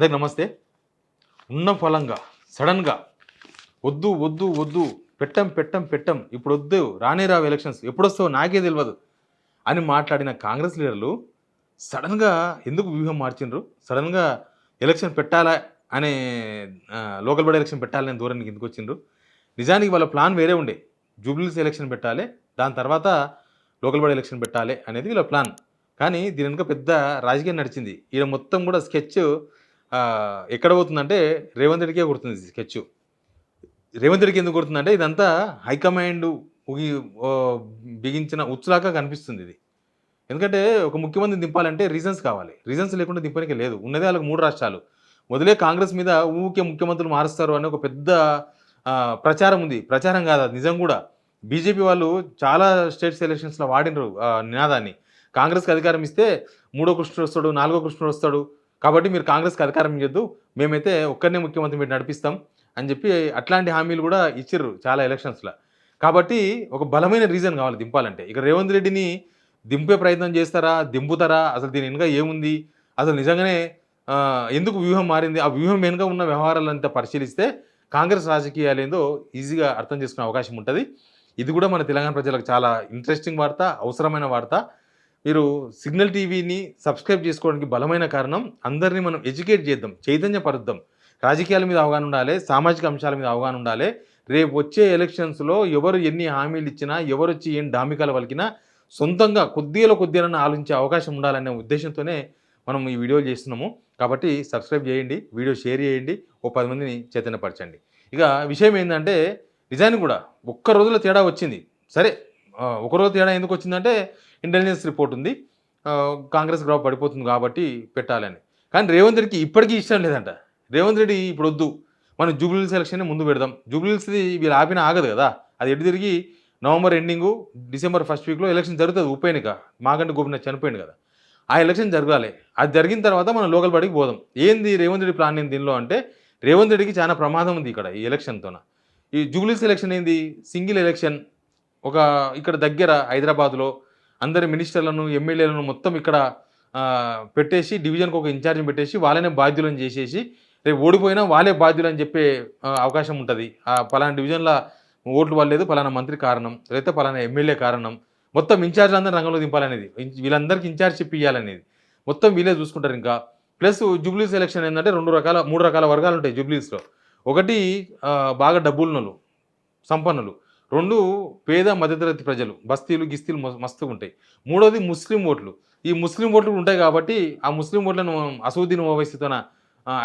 అందరికి నమస్తే. ఉన్న ఫలంగా సడన్గా వద్దు వద్దు వద్దు పెట్టం పెట్టం పెట్టం ఇప్పుడు వద్దు రానే రావు ఎలక్షన్స్ ఎప్పుడొస్తావో నాకే తెలియదు అని మాట్లాడిన కాంగ్రెస్ లీడర్లు సడన్గా ఎందుకు వ్యూహం మార్చిండ్రు? సడన్గా ఎలక్షన్ పెట్టాలా అనే లోకల్ బాడీ ఎలక్షన్ పెట్టాలనే దూరానికి ఎందుకు వచ్చిండ్రు? నిజానికి వాళ్ళ ప్లాన్ వేరే ఉండే. జూబ్లీస్ ఎలక్షన్ పెట్టాలి, దాని తర్వాత లోకల్ బాడీ ఎలక్షన్ పెట్టాలి అనేది వీళ్ళ ప్లాన్. కానీ దీని వెనుక పెద్ద రాజకీయం నడిచింది. ఈడ మొత్తం కూడా స్కెచ్ ఎక్కడ పోతుందంటే రేవంత్ రెడ్డికే కొడుతుంది స్కెచ్. రేవంత్ రెడ్డికి ఎందుకు కొడుతుందంటే ఇదంతా హైకమాండ్ బిగించిన ఉచ్చులాగా కనిపిస్తుంది ఇది. ఎందుకంటే ఒక ముఖ్యమంత్రిని దింపాలంటే రీజన్స్ కావాలి. రీజన్స్ లేకుండా దింపడానికి లేదు. ఉన్నదే వాళ్ళకి 3 రాష్ట్రాలు. మొదలే కాంగ్రెస్ మీద ఊకే ముఖ్యమంత్రులు మారుస్తారు అనే ఒక పెద్ద ప్రచారం ఉంది. ప్రచారం కాదు, అది నిజం కూడా. బీజేపీ వాళ్ళు చాలా స్టేట్స్ ఎలక్షన్స్లో వాడినరు నినాదాన్ని. కాంగ్రెస్కి అధికారం ఇస్తే 3వ కృష్ణుడు వస్తాడు, 4వ కృష్ణుడు వస్తాడు, కాబట్టి మీరు కాంగ్రెస్కి అధికారం ఇవ్వద్దు, మేమైతే ఒక్కరినే ముఖ్యమంత్రి మీరు నడిపిస్తాం అని చెప్పి అట్లాంటి హామీలు కూడా ఇచ్చిర్రు చాలా ఎలక్షన్స్లో. కాబట్టి ఒక బలమైన రీజన్ కావాలి దింపాలంటే. ఇక రేవంత్ రెడ్డిని దింపే ప్రయత్నం చేస్తారా, దింపుతారా, అసలు దీని వెనుక ఏముంది, అసలు నిజంగానే ఎందుకు వ్యూహం మారింది, ఆ వ్యూహం వెనుక ఉన్న వ్యవహారాలంతా పరిశీలిస్తే కాంగ్రెస్ రాజకీయాలు ఏందో ఈజీగా అర్థం చేసుకునే అవకాశం ఉంటుంది. ఇది కూడా మన తెలంగాణ ప్రజలకు చాలా ఇంట్రెస్టింగ్ వార్త, అవసరమైన వార్త. మీరు సిగ్నల్ టీవీని సబ్స్క్రైబ్ చేసుకోవడానికి బలమైన కారణం, అందరినీ మనం ఎడ్యుకేట్ చేద్దాం, చైతన్యపరుద్దాం. రాజకీయాల మీద అవగాహన ఉండాలి, సామాజిక అంశాల మీద అవగాహన ఉండాలి. రేపు వచ్చే ఎలక్షన్స్లో ఎవరు ఎన్ని హామీలు ఇచ్చినా, ఎవరు వచ్చి ఏం డామికాలు పలికినా సొంతంగా కొద్దిగా ఆలోచించే అవకాశం ఉండాలనే ఉద్దేశంతోనే మనం ఈ వీడియోలు చేస్తున్నాము. కాబట్టి సబ్స్క్రైబ్ చేయండి, వీడియో షేర్ చేయండి, ఓ 10 మందిని చైతన్యపరచండి. ఇక విషయం ఏంటంటే నిజానికి కూడా ఒక్క రోజులో తేడా వచ్చింది. సరే, ఒకరోజు తేడా ఎందుకు వచ్చిందంటే ఇంటెలిజెన్స్ రిపోర్ట్ ఉంది, కాంగ్రెస్ గ్రాఫ్ పడిపోతుంది కాబట్టి పెట్టాలని. కానీ రేవంత్ రెడ్డికి ఇప్పటికీ ఇష్టం లేదంట. రేవంత్ రెడ్డి ఇప్పుడు వద్దు, మనం జూబ్లీహిల్స్ ఎలక్షన్ ముందు పెడదాం. జూబ్లీహిల్స్ది వీళ్ళు ఆపినా ఆగదు కదా, అది ఎటు తిరిగి నవంబర్ ఎండింగు డిసెంబర్ ఫస్ట్ వీక్లో ఎలక్షన్ జరుగుతుంది. ఉప ఎన్నిక, మాగంటి గోపినాథ్ చనిపోయింది కదా, ఆ ఎలక్షన్ జరగాలి. అది జరిగిన తర్వాత మనం లోకల్ బాడీకి పోదాం. ఏంది రేవంత్ రెడ్డి ప్లాన్ ఏంది దీనిలో అంటే, రేవంత్ రెడ్డికి చాలా ప్రమాదం ఉంది ఇక్కడ ఈ ఎలక్షన్తోన. ఈ జూబ్లీహిల్స్ ఎలక్షన్ ఏంది, సింగిల్ ఎలక్షన్. ఒక ఇక్కడ దగ్గర హైదరాబాద్లో అందరి మినిస్టర్లను, ఎమ్మెల్యేలను మొత్తం ఇక్కడ పెట్టేసి డివిజన్కి ఒక ఇన్ఛార్జ్ని పెట్టేసి వాళ్ళనే బాధ్యులను చేసేసి రేపు ఓడిపోయినా వాళ్ళే బాధ్యులు అని చెప్పే అవకాశం ఉంటుంది. పలానా డివిజన్లో ఓట్లు పడలేదు, పలానా మంత్రి కారణం, లేకపోతే పలానా ఎమ్మెల్యే కారణం, మొత్తం ఇన్ఛార్జ్ అందరూ రంగంలో దింపాలనేది, వీళ్ళందరికీ ఇన్ఛార్జ్షిప్ ఇవ్వాలనేది మొత్తం వీళ్ళే చూసుకుంటారు. ఇంకా ప్లస్ జూబ్లీస్ ఎలక్షన్ ఏంటంటే 3 రకాల వర్గాలు ఉంటాయి జూబ్లీస్లో. ఒకటి బాగా డబ్బులున్నోళ్ళు, సంపన్నులు. 2 పేద మధ్యతరగతి ప్రజలు, బస్తీలు గిస్తీలు మస్తుగా ఉంటాయి. 3వది ముస్లిం ఓట్లు. ఈ ముస్లిం ఓట్లు ఉంటాయి కాబట్టి ఆ ముస్లిం ఓట్లను అసూద్దీన్ ఓవైసీతోన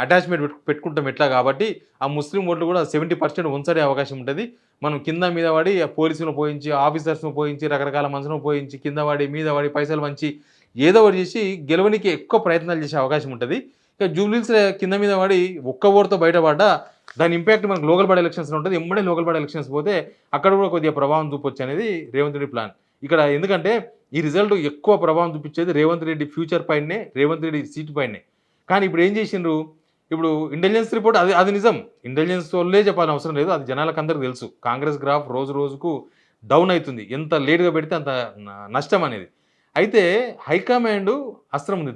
అటాచ్మెంట్ పెట్టుకుంటాం ఎట్లా, కాబట్టి ఆ ముస్లిం ఓట్లు కూడా 70% ఉంచడే అవకాశం ఉంటుంది. మనం కింద మీద పడి పోలీసులను పోయించి, ఆఫీసర్స్ను పోయించి, రకరకాల మనుషులను పోయించి, కింద పడి మీద పడి పైసలు వంచి ఏదో ఒకటి చేసి గెలవనికి ఎక్కువ ప్రయత్నాలు చేసే అవకాశం ఉంటుంది. ఇక జూబ్లీస్ కింద మీద పడి ఒక్క ఓటుతో బయటపడ్డా దాని ఇంపాక్ట్ మనకు లోకల్ బాడీ ఎలక్షన్స్లో ఉంటుంది. ఎమ్మడే లోకల్ బాడీ ఎలక్షన్స్ పోతే అక్కడ కూడా కొద్దిగా ప్రభావం చూపొచ్చు అనేది రేవంత్ రెడ్డి ప్లాన్ ఇక్కడ. ఎందుకంటే ఈ రిజల్ట్ ఎక్కువ ప్రభావం చూపించేది రేవంత్ రెడ్డి ఫ్యూచర్ పైనే, రేవంత్ రెడ్డి సీటు పైనే. కానీ ఇప్పుడు ఏం చేసిండ్రు, ఇప్పుడు ఇంటెలిజెన్స్ రిపోర్ట్ అది నిజం, ఇంటెలిజెన్స్ వాళ్ళే చెప్పాల్సిన అవసరం లేదు, అది జనాలకు అందరికీ తెలుసు. కాంగ్రెస్ గ్రాఫ్ రోజు రోజుకు డౌన్ అవుతుంది, ఎంత లేట్గా పెడితే అంత నష్టం అనేది. అయితే హైకమాండ్ అస్త్రం ఉంది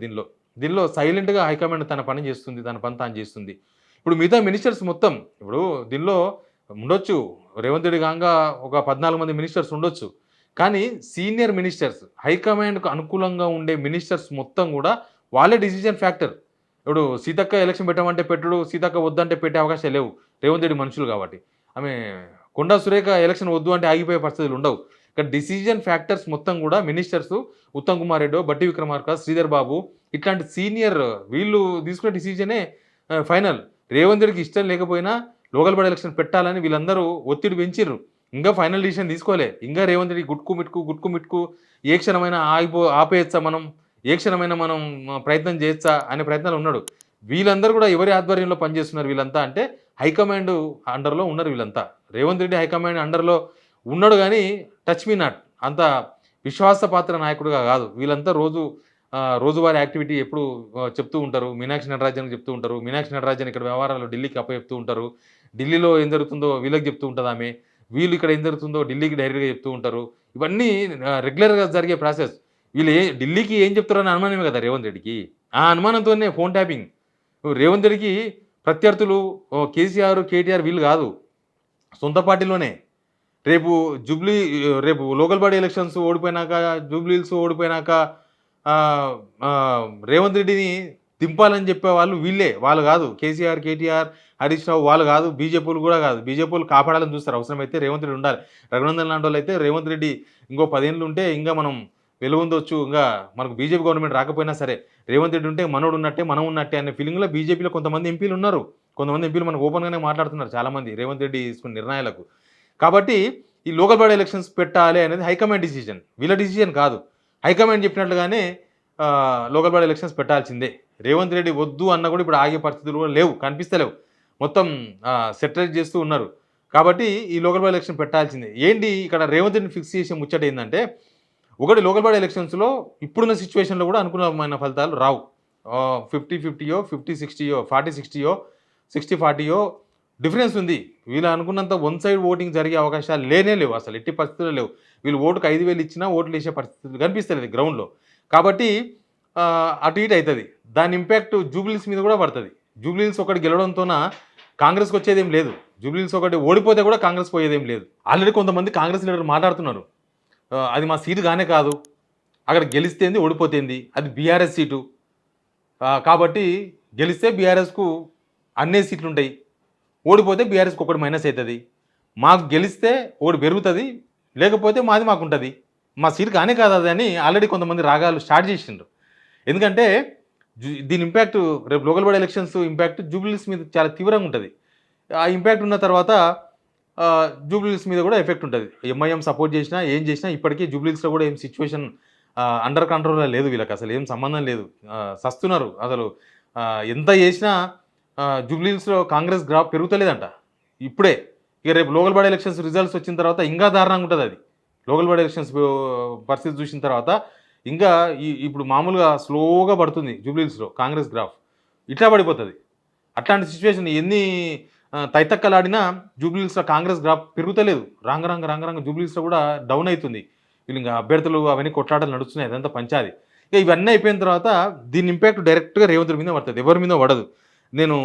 దీనిలో సైలెంట్గా హైకమాండ్ తన పని చేస్తుంది, తన పని తాను చేస్తుంది. ఇప్పుడు మిగతా మినిస్టర్స్ మొత్తం ఇప్పుడు దీనిలో ఉండొచ్చు, రేవంత్ రెడ్డి కాగా ఒక 14 మంది మినిస్టర్స్ ఉండొచ్చు. కానీ సీనియర్ మినిస్టర్స్, హైకమాండ్కు అనుకూలంగా ఉండే మినిస్టర్స్ మొత్తం కూడా వాళ్ళే డిసిజన్ ఫ్యాక్టర్. ఇప్పుడు సీతక్క ఎలక్షన్ పెట్టమంటే పెట్టుడు, సీతక్క వద్దంటే పెట్టే అవకాశాలు లేవు రేవంత్ రెడ్డి మనుషులు కాబట్టి. ఆమె కొండా సురేఖ ఎలక్షన్ వద్దు అంటే ఆగిపోయే పరిస్థితులు ఉండవు. ఇక్కడ డిసిజన్ ఫ్యాక్టర్స్ మొత్తం కూడా మినిస్టర్స్, ఉత్తమ్ కుమార్ రెడ్డి, బట్టి విక్రమార్క, శ్రీధర్ బాబు ఇట్లాంటి సీనియర్ వీళ్ళు తీసుకునే డిసిజనే ఫైనల్. రేవంత్ రెడ్డికి ఇష్టం లేకపోయినా లోకల్ బాడీ ఎలక్షన్ పెట్టాలని వీళ్ళందరూ ఒత్తిడి పెంచిర్రు. ఇంకా ఫైనల్ డిసిషన్ తీసుకోలే. ఇంకా రేవంత్ రెడ్డి గుట్కు మిట్కు ఏ క్షణమైనా ఆపేయచ్చా, మనం ఏ క్షణమైనా మనం ప్రయత్నం చేయొచ్చా అనే ప్రయత్నాలు ఉన్నాడు. వీళ్ళందరూ కూడా ఎవరి ఆధ్వర్యంలో పనిచేస్తున్నారు వీళ్ళంతా అంటే హైకమాండ్ అండర్లో ఉన్నారు వీళ్ళంతా. రేవంత్ రెడ్డి హైకమాండ్ అండర్లో ఉన్నాడు కానీ టచ్ మీ నాట్, అంత విశ్వాసపాత్ర నాయకుడుగా కాదు. వీళ్ళంతా రోజువారీ యాక్టివిటీ ఎప్పుడు చెప్తూ ఉంటారు. మీనాక్షి నటరాజన్కి చెప్తూ ఉంటారు, మీనాక్షి నటరాజన్ ఇక్కడ వ్యవహారాలు ఢిల్లీకి చెప్తూ ఉంటారు, ఢిల్లీలో ఏం జరుగుతుందో వీళ్ళకి చెప్తూ ఉంటుంది ఆమె, వీళ్ళు ఇక్కడ ఏం జరుగుతుందో ఢిల్లీకి డైరెక్ట్గా చెప్తూ ఉంటారు. ఇవన్నీ రెగ్యులర్గా జరిగే ప్రాసెస్. వీళ్ళు ఢిల్లీకి ఏం చెప్తారని అనుమానమే కదా రేవంత్ రెడ్డికి. ఆ అనుమానంతోనే ఫోన్ ట్యాపింగ్. రేవంత్ రెడ్డికి ప్రత్యర్థులు కేసీఆర్, కేటీఆర్ వీళ్ళు కాదు. సొంత పార్టీలోనే. రేపు జూబ్లీ రేపు లోకల్ బాడీ ఎలక్షన్స్ ఓడిపోయినాక, జూబ్లీ హిల్స్ ఓడిపోయినాక రేవంత్ రెడ్డిని దింపాలని చెప్పే వాళ్ళు వీళ్ళే. వాళ్ళు కాదు. కేసీఆర్, కేటీఆర్, హరీష్ రావు వాళ్ళు కాదు. బీజేపీలు కూడా కాదు. బీజేపీలు కాపాడాలని చూస్తారు. అవసరమైతే రేవంత్ రెడ్డి ఉండాలి. రఘునందన్ లాంటి వాళ్ళు అయితే రేవంత్ రెడ్డి ఇంకో 10 ఏళ్ళు ఉంటే ఇంకా మనం వెలుగొందొచ్చు. ఇంకా మనకు బీజేపీ గవర్నమెంట్ రాకపోయినా సరే రేవంత్ రెడ్డి ఉంటే మనోడు ఉన్నట్టే, మనం ఉన్నట్టే అనే ఫీలింగ్లో బీజేపీలో కొంతమంది ఎంపీలు ఉన్నారు. కొంతమంది ఎంపీలు మనకు ఓపెన్గానే మాట్లాడుతున్నారు చాలామంది రేవంత్ రెడ్డి తీసుకున్న నిర్ణయాలకు. కాబట్టి ఈ లోకల్ బాడీ ఎలక్షన్స్ పెట్టాలి అనేది హైకమాండ్ డిసిజన్. వీళ్ళ డిసిజన్ కాదు. హైకమాండ్ చెప్పినట్లుగానే లోకల్ బాడీ ఎలక్షన్స్ పెట్టాల్సిందే. రేవంత్ రెడ్డి వద్దు అన్న కూడా ఇప్పుడు ఆగే పరిస్థితులు కూడా లేవు, కనిపిస్తలేవు. మొత్తం సెటరైజ్ చేస్తూ ఉన్నారు. కాబట్టి ఈ లోకల్ బాడీ ఎలక్షన్ పెట్టాల్సిందే. ఏంటి ఇక్కడ రేవంత్ రెడ్డిని ఫిక్స్ చేసే ముచ్చట ఏంటంటే, ఒకటి లోకల్ బాడీ ఎలక్షన్స్లో ఇప్పుడున్న సిచ్యువేషన్లో కూడా అనుకున్నమైన ఫలితాలు రావు. 50-50యో, 50-60యో, 40-60యో, 60-40యో డిఫరెన్స్ ఉంది. వీళ్ళు అనుకున్నంత వన్ సైడ్ ఓటింగ్ జరిగే అవకాశాలు లేవు. అసలు ఎట్టి పరిస్థితుల్లో లేవు. వీళ్ళు ఓటుకు 5,000 ఇచ్చినా ఓట్లు వేసే పరిస్థితులు కనిపిస్తలేదు గ్రౌండ్లో. కాబట్టి అటు ఇటు అవుతుంది. దాని ఇంపాక్ట్ జూబ్లీస్ మీద కూడా పడుతుంది. జూబ్లీస్ ఒకటి గెలవడంతోన కాంగ్రెస్కి వచ్చేదేం లేదు. జూబ్లీస్ ఒకటి ఓడిపోతే కూడా కాంగ్రెస్ పోయేదేం లేదు. ఆల్రెడీ కొంతమంది కాంగ్రెస్ లీడర్లు మాట్లాడుతున్నారు, అది మా సీటు కానే కాదు, అక్కడ గెలిస్తేంది ఓడిపోతేంది, అది బీఆర్ఎస్ సీటు కాబట్టి గెలిస్తే బీఆర్ఎస్కు అన్నీ సీట్లు ఉంటాయి, ఓడిపోతే బీఆర్ఎస్కి ఒకటి మైనస్ అవుతుంది, మాకు గెలిస్తే ఒకటి పెరుగుతుంది, లేకపోతే మాది మాకు ఉంటుంది, మా సీటు కానే కాదు అది అని ఆల్రెడీ కొంతమంది రాగాలు స్టార్ట్ చేసిండ్రు. ఎందుకంటే దీని ఇంపాక్ట్ రేపు లోకల్ బాడీ ఎలక్షన్స్ ఇంపాక్ట్ జూబ్లీస్ మీద చాలా తీవ్రంగా ఉంటుంది. ఆ ఇంపాక్ట్ ఉన్న తర్వాత జూబ్లీస్ మీద కూడా ఎఫెక్ట్ ఉంటుంది. ఎంఐఎం సపోర్ట్ చేసినా ఏం చేసినా ఇప్పటికీ జూబ్లీస్లో కూడా ఏం సిచ్యువేషన్ అండర్ కంట్రోల్లో లేదు. వీళ్ళకి అసలు ఏం సంబంధం లేదు, సస్తున్నారు. అసలు ఎంత చేసినా జూబ్లీస్లో కాంగ్రెస్ గ్రాఫ్ పెరుగుతలేదంట ఇప్పుడే. ఇక రేపు లోకల్ బాడీ ఎలక్షన్స్ రిజల్ట్స్ వచ్చిన తర్వాత ఇంకా దారుణంగా ఉంటుంది. అది లోకల్ బాడీ ఎలక్షన్స్ పరిస్థితి చూసిన తర్వాత ఇంకా ఇప్పుడు మామూలుగా స్లోగా పడుతుంది జూబ్లీస్లో కాంగ్రెస్ గ్రాఫ్, ఇట్లా పడిపోతుంది. అట్లాంటి సిచ్యువేషన్ ఎన్ని తైతక్కలాడినా జూబ్లీస్లో కాంగ్రెస్ గ్రాఫ్ పెరుగుతలేదు. రంగ జూబ్లీస్లో కూడా డౌన్ అవుతుంది. వీళ్ళు ఇంకా అభ్యర్థులు అవన్నీ కొట్లాటలు నడుస్తున్నాయి, అదంతా పంచాది. ఇక ఇవన్నీ అయిపోయిన తర్వాత దీని ఇంపాక్ట్ డైరెక్ట్గా రేవంత్ రెడ్డి మీద పడుతుంది, ఎవరి మీద పడదు. నేను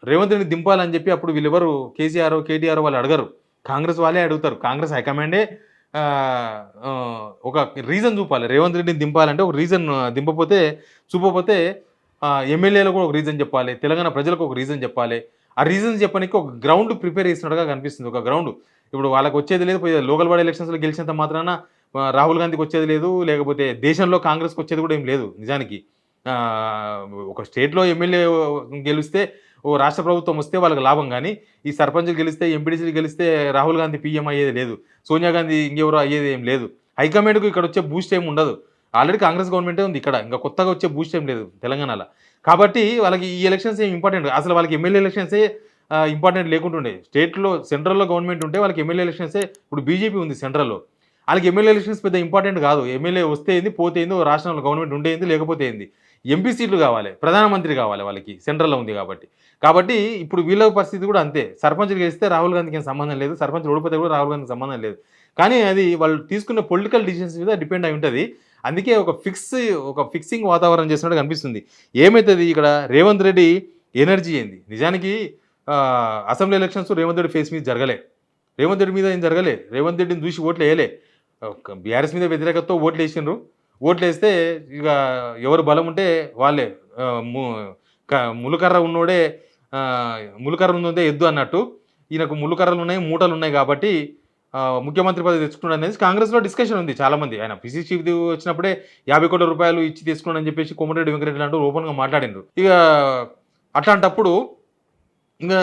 రేవంత్ రెడ్డిని దింపాలని చెప్పి అప్పుడు వీళ్ళెవరు కేసీఆర్, కేటీఆర్ వాళ్ళు అడగరు, కాంగ్రెస్ వాళ్ళే అడుగుతారు. కాంగ్రెస్ హైకమాండే ఒక రీజన్ చూపాలి. రేవంత్ రెడ్డిని దింపాలంటే ఒక రీజన్ చూపకపోతే ఎమ్మెల్యేలకు కూడా ఒక రీజన్ చెప్పాలి, తెలంగాణ ప్రజలకు ఒక రీజన్ చెప్పాలి. ఆ రీజన్స్ చెప్పడానికి ఒక గ్రౌండ్ ప్రిపేర్ చేసినట్టుగా కనిపిస్తుంది. ఒక గ్రౌండ్ ఇప్పుడు వాళ్ళకి వచ్చేది లేదు. లోకల్ బాడీ ఎలక్షన్స్లో గెలిచినంత మాత్రాన రాహుల్ గాంధీకి వచ్చేది లేదు, లేకపోతే దేశంలో కాంగ్రెస్కి వచ్చేది కూడా ఏం లేదు. నిజానికి ఒక స్టేట్లో ఎమ్మెల్యే గెలిస్తే ఓ రాష్ట్ర ప్రభుత్వం వస్తే వాళ్ళకి లాభం, కానీ ఈ సర్పంచ్లు గెలిస్తే, ఎంపీడీసీలు గెలిస్తే రాహుల్ గాంధీ పీఎం అయ్యేది లేదు, సోనియా గాంధీ ఇంకెవరో అయ్యేది ఏం లేదు. హైకమాండ్కు ఇక్కడ వచ్చే బూస్ట్ ఏమి ఉండదు. ఆల్రెడీ కాంగ్రెస్ గవర్నమెంటే ఉంది ఇక్కడ, ఇంకా కొత్తగా వచ్చే బూస్ట్ ఏం లేదు తెలంగాణలో. కాబట్టి వాళ్ళకి ఈ ఎలక్షన్స్ ఏం ఇంపార్టెంట్, అసలు వాళ్ళకి ఎమ్మెల్యే ఎలక్షన్సే ఇంపార్టెంట్ లేకుంటుండే. స్టేట్లో సెంట్రల్లో గవర్నమెంట్ ఉంటే వాళ్ళకి ఎమ్మెల్యే ఎలక్షన్సే. ఇప్పుడు బీజేపీ ఉంది సెంట్రల్లో, వాళ్ళకి ఎమ్మెల్యే ఎలక్షన్స్ పెద్ద ఇంపార్టెంట్ కాదు. ఎమ్మెల్యే వస్తే ఏంది, పోతే ఏంది, రాష్ట్రంలో గవర్నమెంట్ ఉండేది, లేకపోతే ఏంది. ఎంపీ సీట్లు కావాలి, ప్రధానమంత్రి కావాలి వాళ్ళకి, సెంట్రల్లో ఉంది కాబట్టి ఇప్పుడు వీళ్ళ పరిస్థితి కూడా అంతే. సర్పంచ్లు గెలిస్తే రాహుల్ గాంధీకి ఏం సంబంధం లేదు, సర్పంచ్ ఓడిపోతే కూడా రాహుల్ గాంధీకి సంబంధం లేదు. కానీ అది వాళ్ళు తీసుకున్న పొలిటికల్ డిసిషన్స్ మీద డిపెండ్ అయి ఉంటుంది. అందుకే ఒక ఫిక్సింగ్ వాతావరణం చేసినట్టు కనిపిస్తుంది. ఏమవుతుంది ఇక్కడ రేవంత్ రెడ్డి ఎనర్జీ ఏంది. నిజానికి assembly elections Revanth Reddy face మీద జరగలే, రేవంత్ రెడ్డి మీద ఏం జరగలే. రేవంత్ రెడ్డిని చూసి ఓట్లు వేయలే, బీఆర్ఎస్ మీద వ్యతిరేకతతో ఓట్లు వేసిండ్రు. ఓట్లు వేస్తే ఇక ఎవరు బలం ఉంటే వాళ్ళే, ములుకర్ర ఉన్నోడే ములుకర్ర ఉన్నదే ఎద్దు అన్నట్టు, ఈయనకు ములుకర్రలు ఉన్నాయి, మూటలు ఉన్నాయి కాబట్టి ముఖ్యమంత్రి పదవి తెచ్చుకున్నాడు అనేది కాంగ్రెస్లో డిస్కషన్ ఉంది. చాలామంది ఆయన పిసిసి చీఫ్ వచ్చినప్పుడే 50 కోట్ల రూపాయలు ఇచ్చి తీసుకున్నాడు అని చెప్పేసి కోమటిరెడ్డి వెంకటరెడ్డి లాంటి ఓపెన్గా మాట్లాడిండ్రు. ఇక అట్లాంటప్పుడు ఇంకా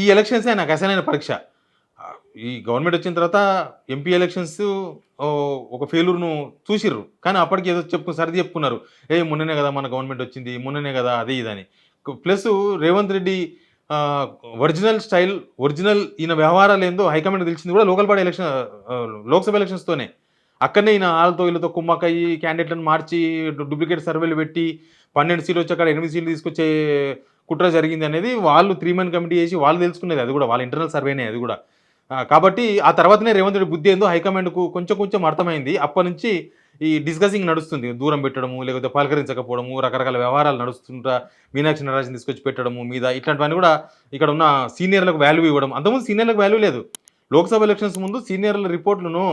ఈ ఎలక్షన్సే నాకు అసలైన పరీక్ష. ఈ గవర్నమెంట్ వచ్చిన తర్వాత ఎంపీ ఎలక్షన్స్ ఒక ఫెయిల్యూర్ను చూసిర్రు, కానీ అప్పటికి ఏదో సర్ది చెప్పుకున్నారు, మొన్ననే కదా మన గవర్నమెంట్ వచ్చింది, మొన్ననే కదా అది ఇదని. ప్లస్ రేవంత్ రెడ్డి ఒరిజినల్ ఈయన వ్యవహారాలు ఏందో హైకమాండ్ తెలిసింది కూడా లోకల్ బాడీ ఎలక్షన్, లోక్సభ ఎలక్షన్స్తోనే. అక్కడనే ఈయన వీళ్ళతో కుమ్మక్కయ్యి క్యాండిడేట్లను మార్చి డూప్లికేట్ సర్వేలు పెట్టి 12 సీట్లు వచ్చి అక్కడ 8 సీట్లు తీసుకొచ్చే కుట్ర జరిగింది అనేది వాళ్ళు 3 మెన్ కమిటీ చేసి వాళ్ళు తెలుసుకునేది, అది కూడా వాళ్ళ ఇంటర్నల్ సర్వేనే అది కూడా. కాబట్టి ఆ తర్వాతనే రేవంత్ రెడ్డి బుద్ధి ఏందో హైకమాండ్కు కొంచెం అర్థమైంది. అప్పటి నుంచి ఈ డిస్కసింగ్ నడుస్తుంది. దూరం పెట్టడము, లేకపోతే పలకరించకపోవడము, రకరకాల వ్యవహారాలు నడుస్తుంటా మీనాక్షి నటరాజన్ తీసుకొచ్చి పెట్టడము మీద ఇట్లాంటివన్నీ కూడా ఇక్కడ ఉన్న సీనియర్లకు వాల్యూ ఇవ్వడం. అంతకుముందు సీనియర్లకు వాల్యూ లేదు. లోక్సభ ఎలక్షన్స్ ముందు సీనియర్ల రిపోర్ట్లను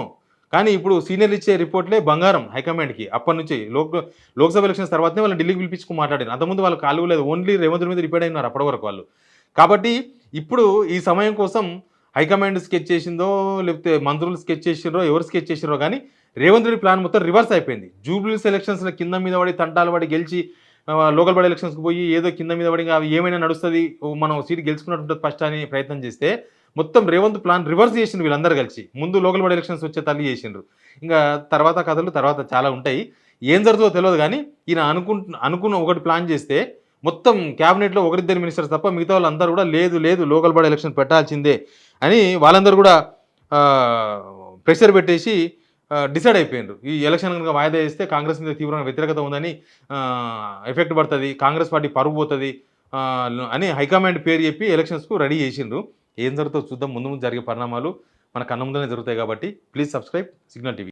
కానీ ఇప్పుడు సీనియర్లు ఇచ్చే రిపోర్ట్లే బంగారం హైకమాండ్కి. అప్పటి నుంచి లోక్సభ ఎలక్షన్స్ తర్వాతనే వాళ్ళని ఢిల్లీకి పిలిపించుకుని మాట్లాడారు. అంతకుముందు వాళ్ళు కాలు లేదు. ఓన్లీ రేవంత్ మీద రిపేర్ అయినారు అప్పటి వరకు వాళ్ళు. కాబట్టి ఇప్పుడు ఈ సమయం కోసం హైకమాండ్ స్కెచ్ చేసిందో లేకపోతే మంత్రులు స్కెచ్ చేసిరో ఎవరు స్కెచ్ చేసిరో కానీ రేవంత్ రెడ్డి ప్లాన్ మొత్తం రివర్స్ అయిపోయింది. జూబ్లీస్ ఎలక్షన్స్లో కింద మీద పడి తంటాలు పడి గెలిచి లోకల్ బాడీ ఎలక్షన్స్కి పోయి ఏదో కింద మీద పడి అవి ఏమైనా నడుస్తుంది మనం సీట్ గెలుచుకున్నట్టు ఫస్ట్ అని ప్రయత్నం చేస్తే మొత్తం రేవంత్ ప్లాన్ రివర్స్ చేసిండ్రు వీళ్ళందరూ కలిసి. ముందు లోకల్ బాడీ ఎలక్షన్స్ వచ్చే తల్లి చేసిండ్రు. ఇంకా తర్వాత కథలు తర్వాత చాలా ఉంటాయి. ఏం జరుగుతుందో తెలియదు కానీ ఈయన అనుకున్న ఒకటి ప్లాన్ చేస్తే మొత్తం క్యాబినెట్లో ఒకరిద్దరు మినిస్టర్స్ తప్ప మిగతా వాళ్ళందరూ కూడా లేదు లోకల్ బాడీ ఎలక్షన్ పెట్టాల్సిందే అని వాళ్ళందరూ కూడా ప్రెషర్ పెట్టేసి డిసైడ్ అయిపోయినారు. ఈ ఎలక్షన్ కనుక వాయిదా చేస్తే కాంగ్రెస్ మీద తీవ్రమైన వ్యతిరేకత ఉందని, ఎఫెక్ట్ పడుతుంది, కాంగ్రెస్ పార్టీ పరుగు పోతుంది అని హైకమాండ్ పేరు చెప్పి ఎలక్షన్స్కు రెడీ చేసిండ్రు. ఏం జరుగుతుందో చూద్దాం. ముందు జరిగే పరిణామాలు మన కళ్ళ ముందునే జరుగుతాయి కాబట్టి ప్లీజ్ సబ్స్క్రైబ్ సిగ్నల్ టీవీ.